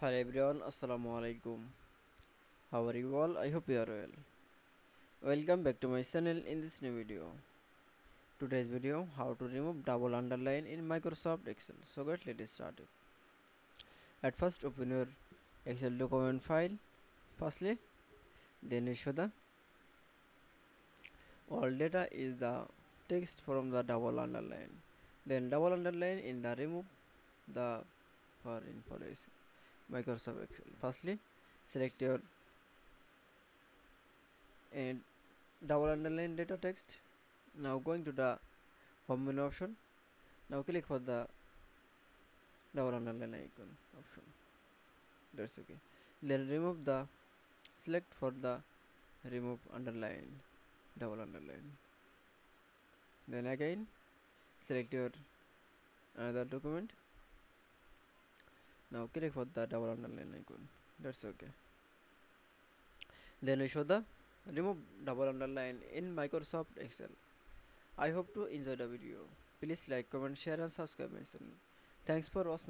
Hello everyone, Assalamu Walaikum. How are you all? I hope you are well. Welcome back to my channel in this new video. Today's video, how to remove double underline in Microsoft Excel. So let's start it. At first open your Excel document file. Firstly, then you show the all data is the text from the double underline. Then double underline in the remove the for information Microsoft Excel. Firstly, select your and double underline data text. Now going to the home menu option. Now click for the double underline icon option. That's okay. Then remove the select for the remove underline double underline. Then again select your another document. Now click for the double underline icon. That's okay. Then we show the remove double underline in Microsoft Excel. I hope to enjoy the video. Please like, comment, share and subscribe my channel. Thanks for watching.